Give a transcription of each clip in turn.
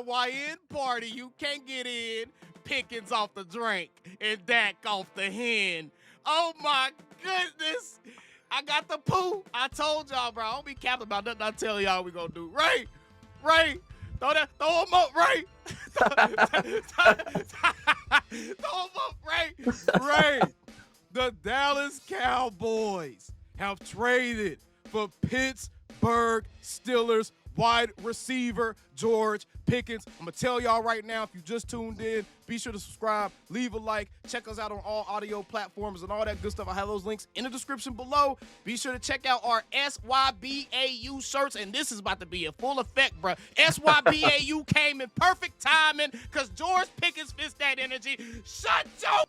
my YN party. You can't get in. Pickens off the drink and Dak off the hen. Oh, my goodness. I got the poo. I told y'all, bro. I don't be capping about nothing I tell y'all we going to do. Ray. Throw him up, Ray. Throw him up, Ray. The Dallas Cowboys have traded for Pittsburgh Steelers wide receiver George Pickens. I'm going to tell y'all right now, if you just tuned in, be sure to subscribe, leave a like, check us out on all audio platforms and all that good stuff. I have those links in the description below. Be sure to check out our SYBAU shirts, and this is about to be in full effect, bro. SYBAU came in perfect timing because George Pickens fits that energy. Shut your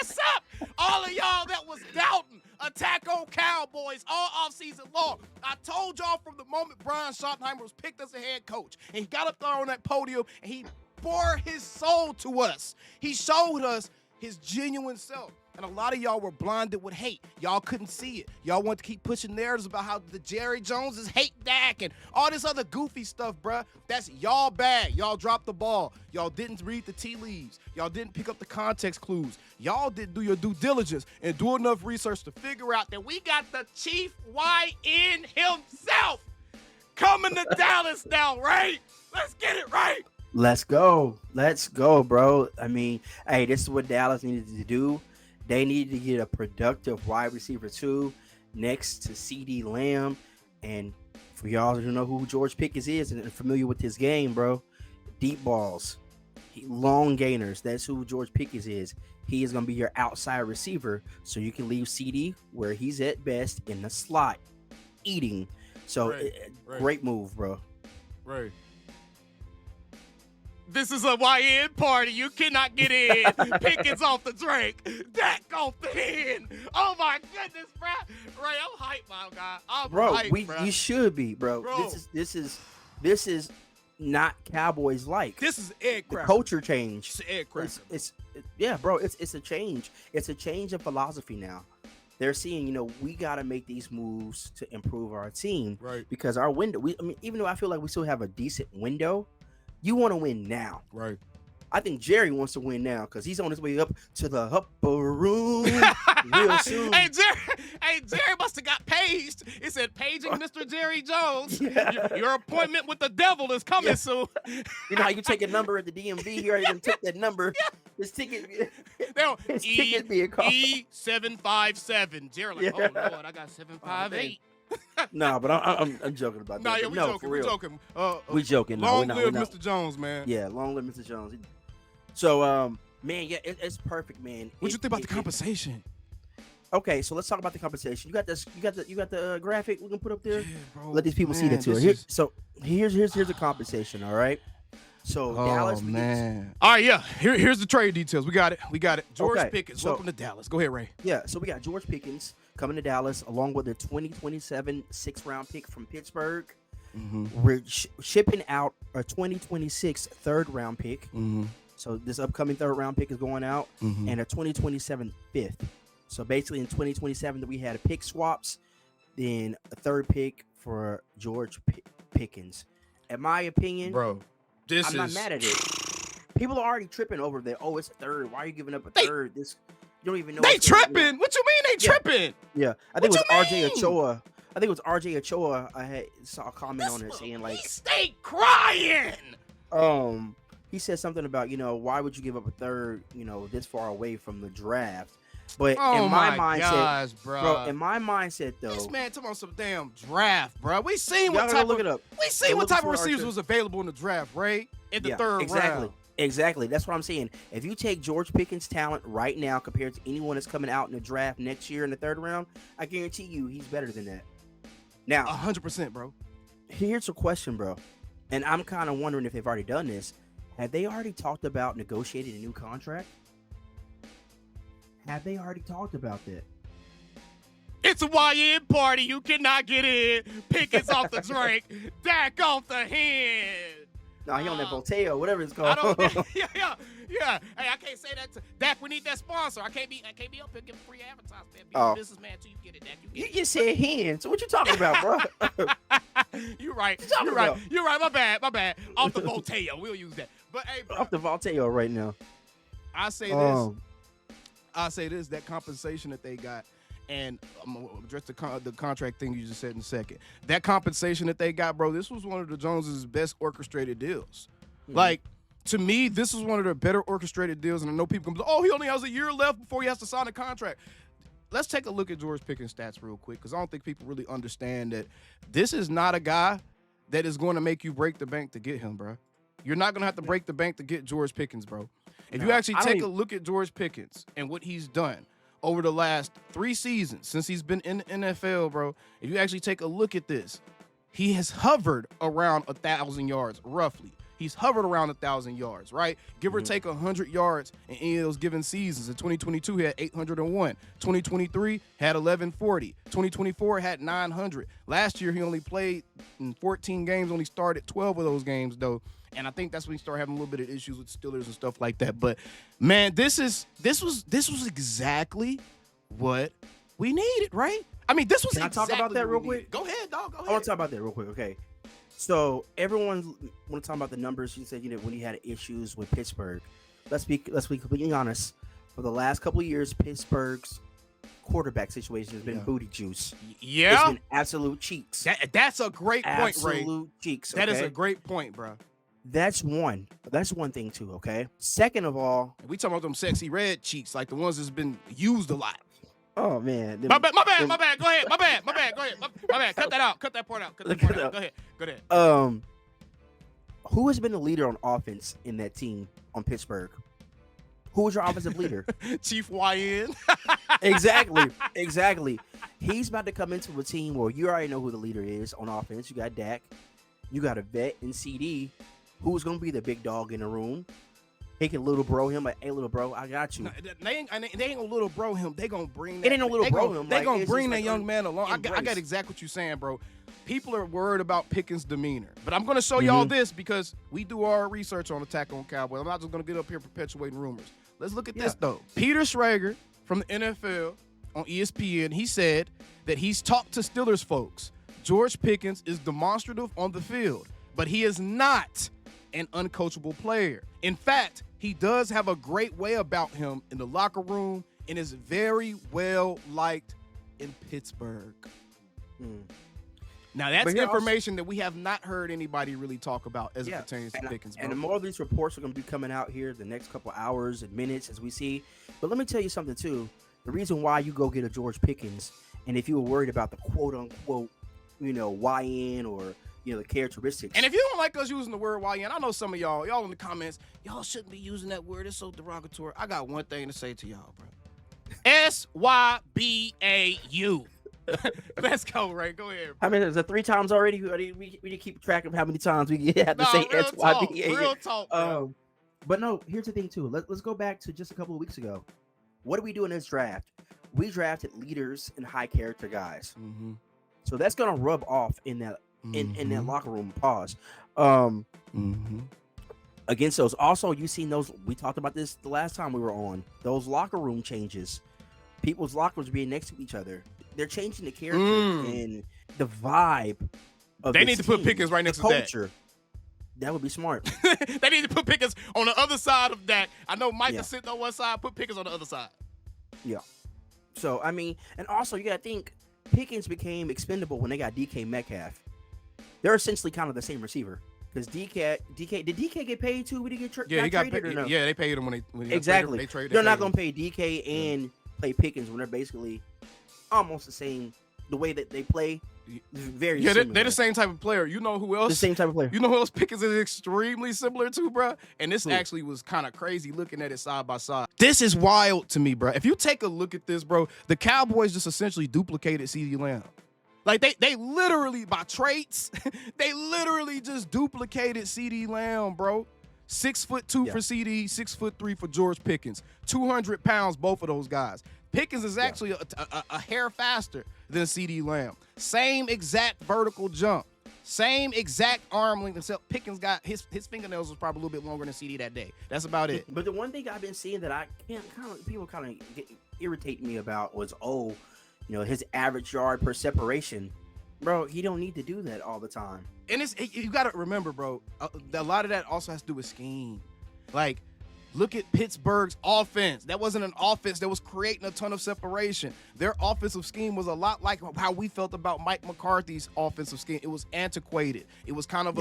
ass up, all of y'all that was doubting attack on Cowboys all offseason long. I told y'all from the moment Brian Schottenheimer was picked as a head coach, and he got up there on that podium, and he bore his soul to us. He showed us his genuine self. And a lot of y'all were blinded with hate. Y'all couldn't see it. Y'all want to keep pushing narratives about how the Jerry Joneses hate Dak and all this other goofy stuff, bruh. That's y'all bad. Y'all dropped the ball. Y'all didn't read the tea leaves. Y'all didn't pick up the context clues. Y'all didn't do your due diligence and do enough research to figure out that we got the chief YN himself coming to Dallas now, right? Let's get it right. Let's go, bro. I mean, hey, this is what Dallas needed to do. They needed to get a productive wide receiver too, next to CD Lamb. And for y'all who know who George Pickens is and familiar with his game, bro, deep balls, long gainers. That's who George Pickens is. He is going to be your outside receiver, so you can leave CD where he's at best in the slot, eating. So, great move, bro. Right. This is a YN party. You cannot get in. Pickens off the drink. Dak off the hen. Oh, my goodness, bro. Ray, I'm hyped, my guy. I'm hyped, bro. You should be, bro. This is not Cowboys like. This is egg cracker. The culture change. It's egg cracker. Yeah, bro. It's a change. It's a change of philosophy now. They're seeing, we got to make these moves to improve our team. Right. Because our window, even though I feel like we still have a decent window, you want to win now. Right. I think Jerry wants to win now because he's on his way up to the upper room real soon. Hey, Jerry must have got paged. It said, paging Mr. Jerry Jones. Yeah. Your appointment with the devil is coming soon. You know how you take a number at the DMV? He already done took that number. His ticket being called. E757. Jerry like, oh, Lord, I got 758. No, but I'm joking about that. Yeah, we're joking. We joking. Long live Mr. Jones, man. Yeah, long live Mr. Jones. So, man, yeah, it's perfect, man. What you think about the compensation? Okay, so let's talk about the compensation. You got this. You got the graphic we can put up there. Yeah, bro. Let these people see that too. Here's the compensation. All right. So Dallas. Man. All right, yeah. Here's the trade details. We got it. George Pickens, welcome to Dallas. Go ahead, Ray. Yeah. So we got George Pickens coming to Dallas along with a 2027 6th-round pick from Pittsburgh. Mm-hmm. We're shipping out a 2026 3rd-round pick. Mm-hmm. So this upcoming 3rd-round pick is going out, mm-hmm. and a 2027 5th. So basically in 2027 that we had a pick swaps, then a 3rd pick for George Pickens. In my opinion, bro, I'm not mad at it. People are already tripping over that. Oh, it's a 3rd. Why are you giving up a 3rd? You don't even know. They tripping. What you mean they tripping? Yeah, I think it was RJ Ochoa. I saw a comment on it saying like, he stayed crying. He said something about, why would you give up a 3rd, this far away from the draft? But in my mindset, bro, in my mindset though, this man talking about some damn draft, bro. We seen what type of receivers was available in the draft, right? In the 3rd round. Exactly. That's what I'm saying. If you take George Pickens' talent right now compared to anyone that's coming out in the draft next year in the 3rd round, I guarantee you he's better than that. Now, 100%, bro. Here's a question, bro. And I'm kind of wondering if they've already done this. Have they already talked about negotiating a new contract? Have they already talked about that? It's a YN party. You cannot get in. Pickens off the drink. Dak off the head. No, he on that Voltaire, whatever it's called. Yeah. Hey, I can't say that to Dak. We need that sponsor. I can't be up here giving free advertisement. Be a businessman till you get it, Dak. You just said hen. So what you talking about, bro? You're right. Talking You're right. about? You're right. My bad. My bad. Off the Voltaire. We'll use that. But hey, bro, Off the Voltaire right now. I say this. I say this. That compensation that they got, and I'm gonna address the contract thing you just said in a second. That compensation that they got, bro. This was one of the Joneses' best orchestrated deals. Like, to me, this is one of the better orchestrated deals. And I know people can be like, oh, he only has a year left before he has to sign a contract. Let's take a look at George Pickens' stats real quick, because I don't think people really understand that this is not a guy that is going to make you break the bank to get him, bro. You're not going to have to break the bank to get George Pickens, bro. If you actually take a look at George Pickens and what he's done over the last 3 seasons since he's been in the NFL, bro, if you actually take a look at this, he has hovered around 1,000 yards, roughly. He's hovered around 1,000 yards, right? Give or take 100 yards in any of those given seasons. In 2022, he had 801. 2023 had 1140. 2024 had 900. Last year, he only played in 14 games, only started 12 of those games, though. And I think that's when he started having a little bit of issues with Steelers and stuff like that. But man, this was exactly what we needed, right? I mean, this was. Can I talk about that real quick? Go ahead, dog. Go ahead. I want to talk about that real quick. Okay. So everyone want to talk about the numbers. You said when he had issues with Pittsburgh. Let's be completely honest. For the last couple of years, Pittsburgh's quarterback situation has been booty juice. Yeah, it's been absolute cheeks. That's a great point, Ray. Absolute cheeks. That is a great point, bro. That's one thing too. Okay. Second of all, we talking about them sexy red cheeks, like the ones that's been used a lot. Oh man, my bad. Go ahead. My bad. Go ahead. My bad. Cut that out. Cut that part out. Go ahead. Who has been the leader on offense in that team on Pittsburgh? Who was your offensive leader? Chief YN. Exactly. He's about to come into a team where you already know who the leader is on offense. You got Dak. You got a vet in CD. Who's going to be the big dog in the room? He can little bro him, like, hey, little bro, I got you. No, they ain't gonna little bro him. They gonna bring that. It ain't no little bro him. They gonna bring that young man along. I got exactly what you're saying, bro. People are worried about Pickens' demeanor. But I'm gonna show y'all this because we do our research on Attack on Cowboys. I'm not just gonna get up here perpetuating rumors. Let's look at this, though. Peter Schrager from the NFL on ESPN, he said that he's talked to Steelers folks. George Pickens is demonstrative on the field, but he is not an uncoachable player. In fact, he does have a great way about him in the locker room and is very well liked in Pittsburgh. Now, that's information that we have not heard anybody really talk about as it pertains to Pickens. Bro. And more of these reports are going to be coming out here the next couple hours and minutes as we see. But let me tell you something, too. The reason why you go get a George Pickens, and if you were worried about the quote-unquote, YN or the characteristics. And if you don't like us using the word YN, I know some of y'all in the comments, y'all shouldn't be using that word. It's so derogatory. I got one thing to say to y'all, bro. SYBAU. Let's go, Ray. Go ahead. I mean, is it 3 times already? We need to keep track of how many times we have to say SYBAU. Real talk. But no, here's the thing, too. Let's go back to just a couple of weeks ago. What did we do in this draft? We drafted leaders and high character guys. Mm-hmm. So that's going to rub off in that in that locker room. Pause. Against those. Also, you seen those. We talked about this the last time we were on. Those locker room changes. People's lockers being next to each other. They're changing the character and the vibe of They need to put Pickens right next to culture. That would be smart. They need to put Pickens on the other side of that. I know Mike is sitting on one side. Put Pickens on the other side. Yeah. So, I mean, and also you got to think Pickens became expendable when they got DK Metcalf. They're essentially kind of the same receiver. Because DK, did DK get paid too? Did he get he got paid. No? Yeah, they paid him when they exactly. They traded. They're not going to pay DK and play Pickens when they're basically almost the same. The way that they play, very similar. They're the same type of player. You know who else? The same type of player. You know who else Pickens is extremely similar to, bro? And this actually was kind of crazy looking at it side by side. This is wild to me, bro. If you take a look at this, bro, the Cowboys just essentially duplicated CeeDee Lamb. Like, they literally, by traits, they literally just duplicated CeeDee Lamb, bro. 6'2" for CeeDee, 6'3" for George Pickens. 200 pounds, both of those guys. Pickens is actually a hair faster than CeeDee Lamb. Same exact vertical jump. Same exact arm length, except Pickens got his fingernails was probably a little bit longer than CeeDee that day. That's about it. But the one thing I've been seeing that people irritate me about was his average yard per separation. Bro, he don't need to do that all the time. And you got to remember, bro, a lot of that also has to do with scheme. Like, look at Pittsburgh's offense. That wasn't an offense that was creating a ton of separation. Their offensive scheme was a lot like how we felt about Mike McCarthy's offensive scheme. It was antiquated. It was kind of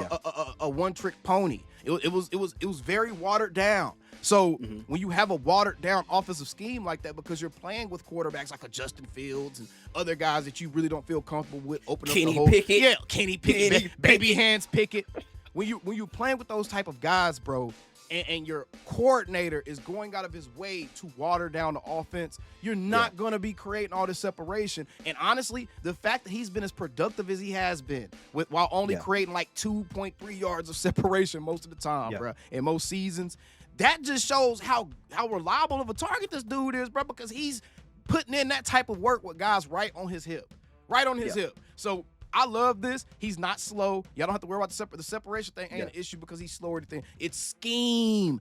a one-trick pony. It was very watered down. So when you have a watered down offensive scheme like that, because you're playing with quarterbacks like a Justin Fields and other guys that you really don't feel comfortable with, opening up the whole Pickett. Yeah, Kenny Pickett, baby hands Pickett. When you playing with those type of guys, bro, and your coordinator is going out of his way to water down the offense, you're not going to be creating all this separation. And honestly, the fact that he's been as productive as he has been while only creating like 2.3 yards of separation most of the time, bro, in most seasons, that just shows how reliable of a target this dude is, bro, because he's putting in that type of work with guys right on his hip. So I love this. He's not slow. Y'all don't have to worry about the separation thing ain't an issue because he's slower than thing. It's scheme.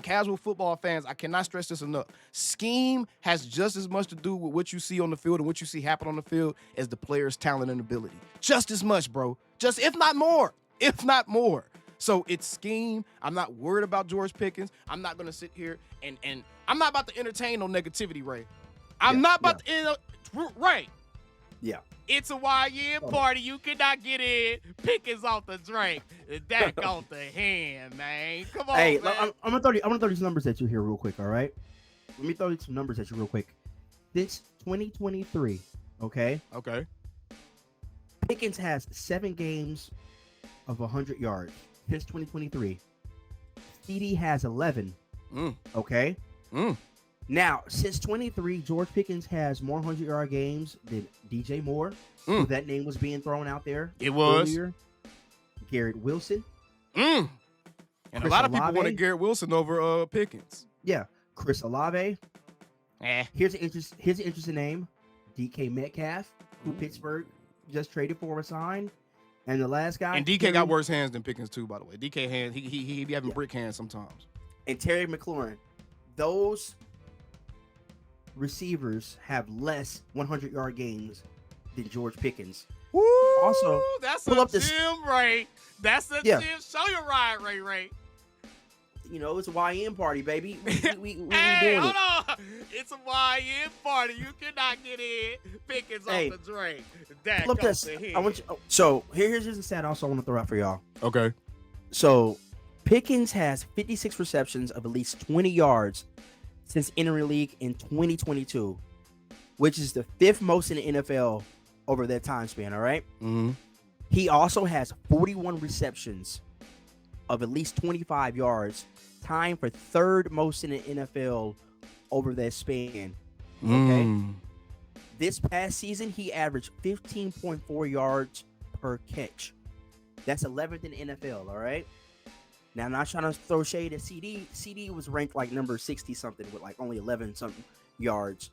Casual football fans, I cannot stress this enough. Scheme has just as much to do with what you see on the field and what you see happen on the field as the player's talent and ability. Just as much, bro. Just if not more. So it's scheme. I'm not worried about George Pickens. I'm not going to sit here and I'm not about to entertain no negativity, Ray. I'm not about to Ray. Yeah. It's a YN party. You cannot get in. Pickens off the drink. Dak off the hand, man. Come on, man. I'm gonna throw these numbers at you here real quick, all right? Let me throw some numbers at you real quick. Since 2023, okay? Okay. Pickens has 7 games of 100 yards. Since 2023. CD has 11. Okay? Now, since 23, George Pickens has more 100-yard games than DJ Moore. So that name was being thrown out there. It was. Earlier. Garrett Wilson. And Chris a lot of people wanted Garrett Wilson over Pickens. Yeah. Chris Olave. Here's an interesting name. DK Metcalf, who Pittsburgh just traded for a sign. And the last guy. And DK got worse hands than Pickens, too, by the way. DK hands, he be having brick hands sometimes. And Terry McLaurin. Those receivers have less 100-yard games than George Pickens. Woo, also, that's a gym, Ray. That's a gym. Show your ride, Ray. You know, it's a YN party, baby. We hey, doing hold on. It's a YN party. You cannot get in. Pickens off the drink. Dak off the head. I want you. So here's just a stat. Also, I want to throw out for y'all. Okay. So Pickens has 56 receptions of at least 20 yards since entering the league in 2022, which is the 5th most in the NFL over that time span. All right. He also has 41 receptions of at least 25 yards, tying for 3rd most in the NFL over that span. Okay. This past season, he averaged 15.4 yards per catch. That's 11th in the NFL, all right? Now, I'm not trying to throw shade at CD. CD was ranked like number 60-something with like only 11-something yards,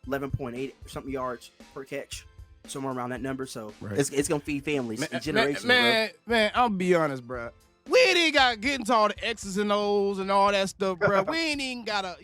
11.8 something yards per catch, somewhere around that number. So it's going to feed families and generations. Man, I'll be honest, bro. We ain't even got to get into all the X's and O's and all that stuff, bro. We ain't even got to,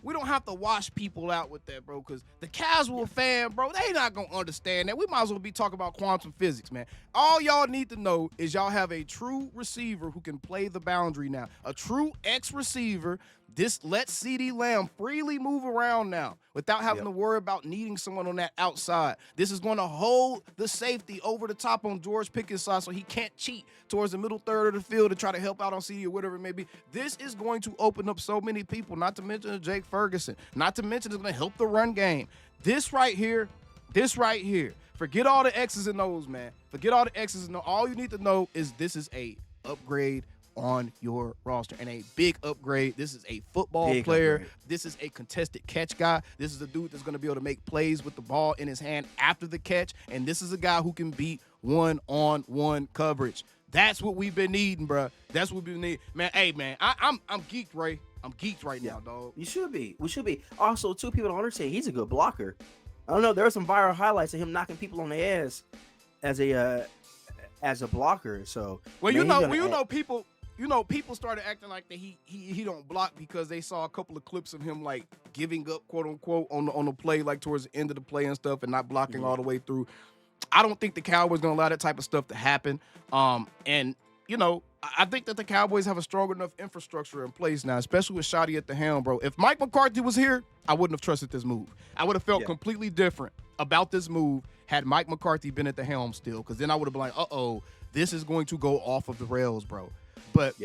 we don't have to wash people out with that, bro, because the casual fan, bro, they not going to understand that. We might as well be talking about quantum physics, man. All y'all need to know is y'all have a true receiver who can play the boundary now. A true X receiver. This lets CeeDee Lamb freely move around now without having to worry about needing someone on that outside. This is going to hold the safety over the top on George Pickens' side so he can't cheat towards the middle third of the field to try to help out on CeeDee or whatever it may be. This is going to open up so many people, not to mention Jake Ferguson, not to mention it's going to help the run game. This right here, forget all the X's and O's, man. Forget all the X's and O's. All you need to know is this is a upgrade on your roster, and a big upgrade. This is a football player. Upgrade. This is a contested catch guy. This is a dude that's going to be able to make plays with the ball in his hand after the catch, and this is a guy who can beat one-on-one coverage. That's what we've been needing, bro. That's what we've been needing. Man, hey, man, I'm geeked, Ray. I'm geeked right now, dog. You should be. We should be. Also, too, people don't understand, he's a good blocker. I don't know, there are some viral highlights of him knocking people on the ass as a blocker. So, people started acting like that he don't block because they saw a couple of clips of him like giving up, quote unquote, on the play, like towards the end of the play and stuff, and not blocking all the way through. I don't think the Cowboys going to allow that type of stuff to happen. And, you know, I think that the Cowboys have a strong enough infrastructure in place now, especially with Shoddy at the helm, bro. If Mike McCarthy was here, I wouldn't have trusted this move. I would have felt completely different about this move had Mike McCarthy been at the helm still, because then I would have been like, uh-oh, this is going to go off of the rails, bro. But,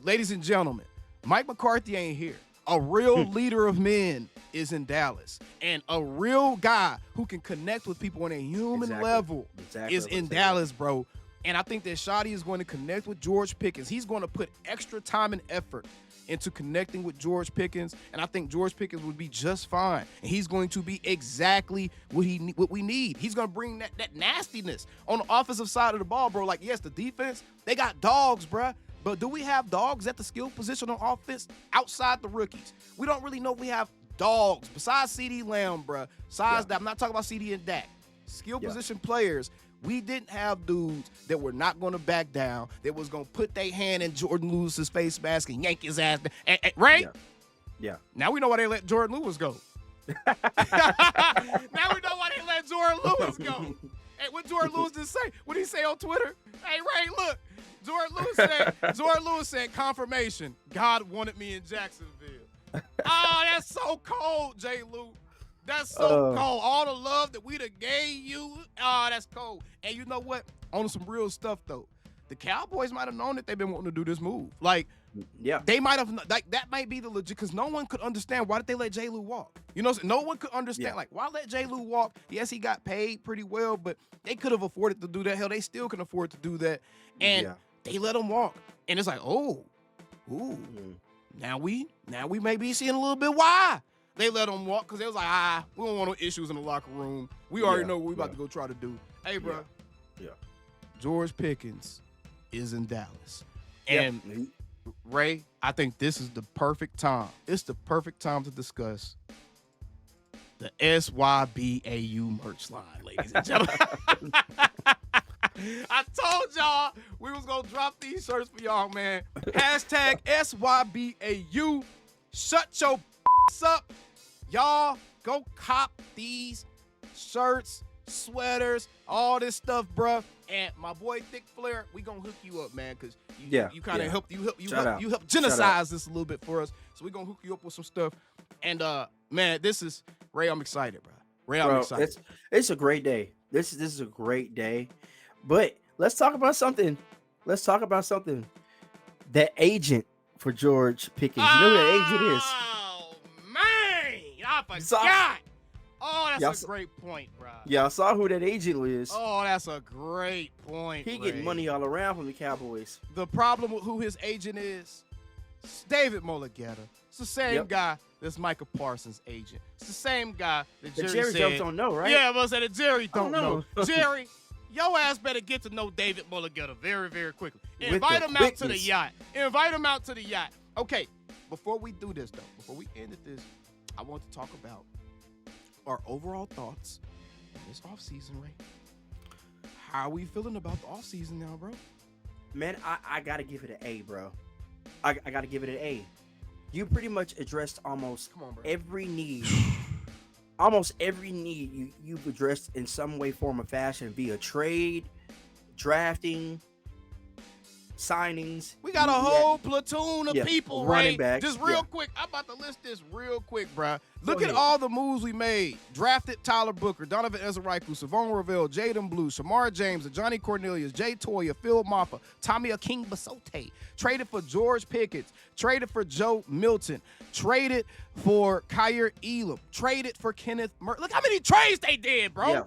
ladies and gentlemen, Mike McCarthy ain't here. A real leader of men is in Dallas. And a real guy who can connect with people on a human level is in Dallas, bro. And I think that Shoddy is going to connect with George Pickens. He's going to put extra time and effort into connecting with George Pickens, and I think George Pickens would be just fine. And he's going to be exactly what we need. He's going to bring that nastiness on the offensive side of the ball, bro. Like, yes, the defense, they got dogs, bro. But do we have dogs at the skill position on offense outside the rookies? We don't really know if we have dogs besides CeeDee Lamb, bro. Besides that, I'm not talking about CeeDee and Dak. Skill position players. We didn't have dudes that were not going to back down, that was going to put their hand in Jordan Lewis's face mask and yank his ass down. Right? Yeah. Now we know why they let Jordan Lewis go. Now we know why they let Jordan Lewis go. Hey, what Jordan Lewis just say? What did he say on Twitter? Hey, Ray, look. Jordan Lewis said, confirmation. God wanted me in Jacksonville. Oh, that's so cold, J. Lou. That's so cold. All the love that we done gave you. Oh, that's cold. And you know what? On some real stuff, though. The Cowboys might have known that they've been wanting to do this move. Like, they might have, like, that might be the legit, because no one could understand why did they let J. Lou walk. You know, no one could understand, like, why let J. Lou walk? Yes, he got paid pretty well, but they could have afforded to do that. Hell, they still can afford to do that. And they let him walk. And it's like, now we may be seeing a little bit why they let him walk, because they was like, we don't want no issues in the locker room. We already know what we about to go try to do. Hey, bro. George Pickens is in Dallas. And Ray, I think this is the perfect time. It's the perfect time to discuss the SYBAU merch line, ladies and gentlemen. I told y'all we was going to drop these shirts for y'all, man. Hashtag SYBAU. Shut your up. Y'all go cop these shirts, sweaters, all this stuff, bruh. And my boy Thick Flair, we gonna hook you up, man, because you kind of help genocize this a little bit for us. So we gonna hook you up with some stuff. And man, this is Ray. I'm excited, bro. I'm excited. It's a great day. This is a great day. But let's talk about something. That agent for George Pickens. You know who that agent is? Oh man, I forgot. Oh, that's a great point, bro. Yeah, I saw who that agent is. Oh, that's a great point. He getting money all around from the Cowboys. The problem with who his agent is, it's David Mulligetta. It's the same guy that's Micah Parsons' agent. It's the same guy that Jerry said, don't know, right? Yeah, but that Jerry don't know. Jerry, your ass better get to know David Mulligetta very, very quickly. Invite him out to the yacht. Okay, before we do this, though, before we end this, I want to talk about our overall thoughts on this offseason, Ray. How are we feeling about the offseason now, bro? Man, I got to give it an A, bro. I got to give it an A. You pretty much addressed almost every need. Almost every need you've addressed in some way, form, or fashion via trade, drafting, signings. We got a whole platoon of people, running right? backs. Just real quick. I'm about to list this real quick, bro. Look at all the moves we made. Drafted Tyler Booker, Donovan Ezeraiku, Savon Ravel, Jaden Blue, Shamar James, Johnny Cornelius, Jay Toya, Phil Maffa, Tommy Aking Basote. Traded for George Pickens. Traded for Joe Milton. Traded for Kyer Elam. Traded for Kenneth Murray. Look how many trades they did, bro. Yeah.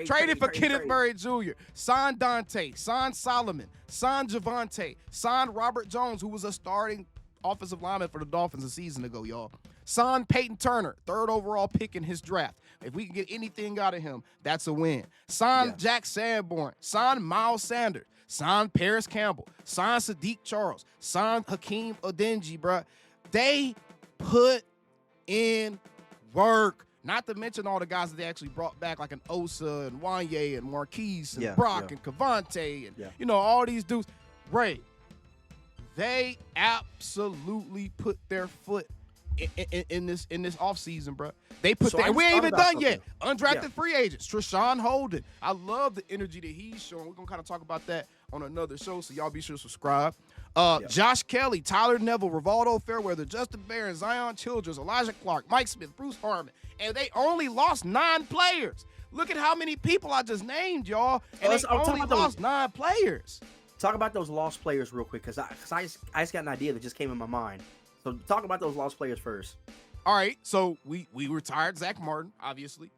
Traded for Kenneth Murray Jr., signed Dante, signed Solomon, signed Javante, signed Robert Jones, who was a starting offensive lineman for the Dolphins a season ago, y'all. Signed Peyton Turner, third overall pick in his draft. If we can get anything out of him, that's a win. Signed Jack Sanborn, signed Miles Sanders, signed Paris Campbell, signed Sadiq Charles, signed Hakeem Adeniji, bruh. They put in work. Not to mention all the guys that they actually brought back, like an Osa and Wanye and Marquise and Brock and Cavante and, all these dudes. Ray, they absolutely put their foot in this offseason, bro. They put So that. I We just ain't even thought done about yet. Undrafted free agents, Treshawn Holden. I love the energy that he's showing. We're gonna kind of talk about that on another show, so y'all be sure to subscribe. Josh Kelly, Tyler Neville, Rivaldo Fairweather, Justin Barron, Zion Childress, Elijah Clark, Mike Smith, Bruce Harmon, and they only lost 9 players. Look at how many people I just named, y'all, and they only lost 9 players. Talk about those lost players real quick, because I just got an idea that just came in my mind. So talk about those lost players first. All right, so we retired Zach Martin, obviously.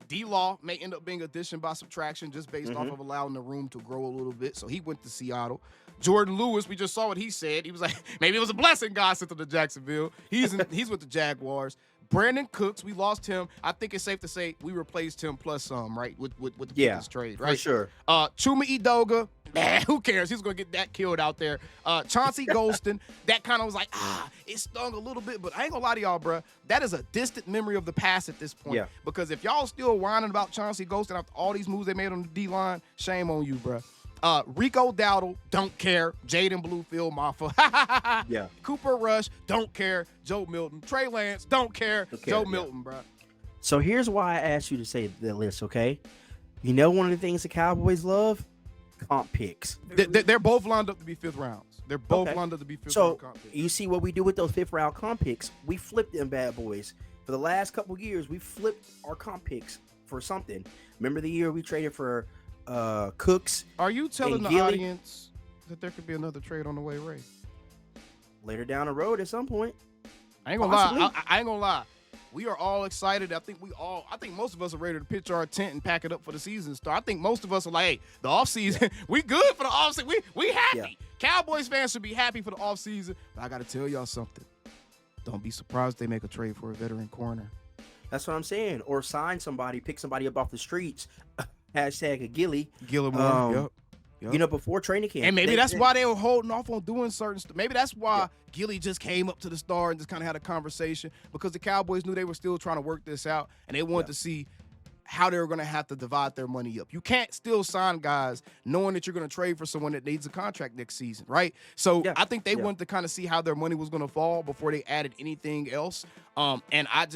D-Law may end up being addition by subtraction just based off of allowing the room to grow a little bit. So he went to Seattle. Jordan Lewis, we just saw what he said. He was like, maybe it was a blessing God sent him to Jacksonville. He's with the Jaguars. Brandon Cooks, we lost him. I think it's safe to say we replaced him plus some, right, with the Pickens trade, right? For sure. Chuma Edoga, who cares? He's going to get that killed out there. Chauncey Golston, that kind of was like, it stung a little bit, but I ain't going to lie to y'all, bro. That is a distant memory of the past at this point. Yeah. Because if y'all still whining about Chauncey Golston after all these moves they made on the D-line, shame on you, bro. Rico Dowdle, don't care. Jaden Bluefield, Maffa. Yeah. Cooper Rush, don't care. Joe Milton. Trey Lance, don't care. Joe Milton, bro. So here's why I asked you to say the list, okay? You know one of the things the Cowboys love? Comp picks. They're both lined up to be 5th rounds. They're both lined up to be 5th round comp picks. You see what we do with those 5th round comp picks? We flipped them bad boys. For the last couple years, we flipped our comp picks for something. Remember the year we traded for Cooks? Are you telling the audience that there could be another trade on the way, Ray? Later down the road at some point. I ain't gonna lie. I ain't gonna lie. We are all excited. I think most of us are ready to pitch our tent and pack it up for the season start. I think most of us are like, hey, the offseason, we good for the offseason. We happy. Yeah. Cowboys fans should be happy for the offseason. But I got to tell y'all something. Don't be surprised if they make a trade for a veteran corner. That's what I'm saying. Or sign somebody, pick somebody up off the streets. Hashtag a Gillimore. Yep. You know, before training camp. And maybe that's why they were holding off on doing certain stuff. Maybe that's why Gilly just came up to the star and just kind of had a conversation, because the Cowboys knew they were still trying to work this out, and they wanted to see how they were going to have to divide their money up. You can't still sign guys knowing that you're going to trade for someone that needs a contract next season, right? So I think they wanted to kind of see how their money was going to fall before they added anything else. And I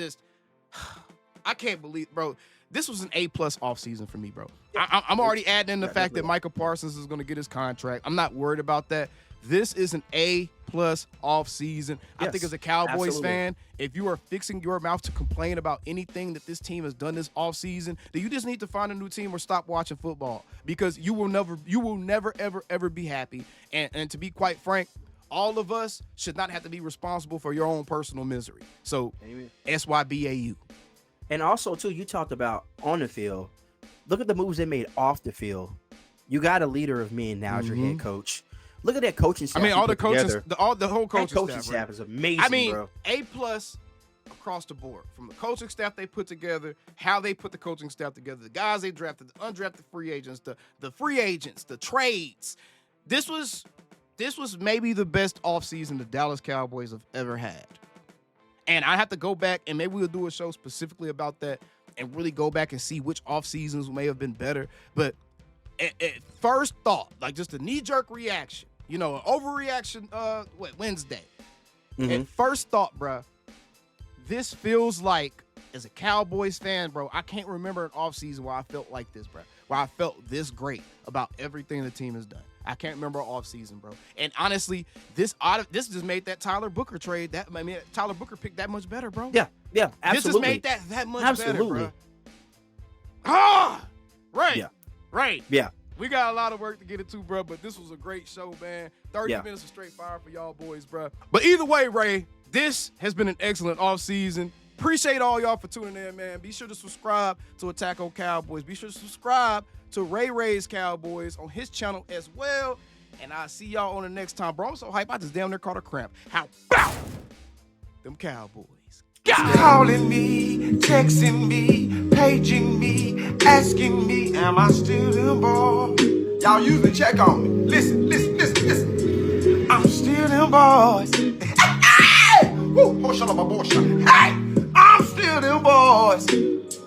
can't believe, bro, this was an A-plus offseason for me, bro. I'm already adding in the fact that Micah Parsons is going to get his contract. I'm not worried about that. This is an A-plus offseason. I think as a Cowboys fan, if you are fixing your mouth to complain about anything that this team has done this offseason, then you just need to find a new team or stop watching football, because you will never, ever be happy. And to be quite frank, all of us should not have to be responsible for your own personal misery. So, SYBAU. And also, too, you talked about on the field. Look at the moves they made off the field. You got a leader of men now as your head coach. Look at that coaching staff. I mean, all the coaches, the whole coaching staff is amazing. I mean, bro. A-plus across the board, from the coaching staff they put together, how they put the coaching staff together, the guys they drafted, the undrafted free agents, the free agents, the trades. This was maybe the best offseason the Dallas Cowboys have ever had. And I have to go back, and maybe we'll do a show specifically about that and really go back and see which off seasons may have been better. But at first thought, like just a knee-jerk reaction, an overreaction, Wednesday. At first thought, bro, this feels like, as a Cowboys fan, bro, I can't remember an offseason where I felt like this, bro, where I felt this great about everything the team has done. I can't remember an offseason, bro. And honestly, this just made that Tyler Booker trade, Tyler Booker pick that much better, bro. Yeah, absolutely. This just made that much better, bro. Right. Yeah. We got a lot of work to get into, bro, but this was a great show, man. 30 minutes of straight fire for y'all boys, bro. But either way, Ray, this has been an excellent offseason. Appreciate all y'all for tuning in, man. Be sure to subscribe to Attack on Cowboys. Be sure to subscribe to Ray's Cowboys on his channel as well. And I'll see y'all on the next time, bro. I'm so hyped, I just damn near caught a cramp. How about them Cowboys? Calling me, texting me, paging me, asking me, am I still them boys? Y'all usually check on me. Listen. I'm still them boys. Hey! Woo! Hey! I'm still them boys.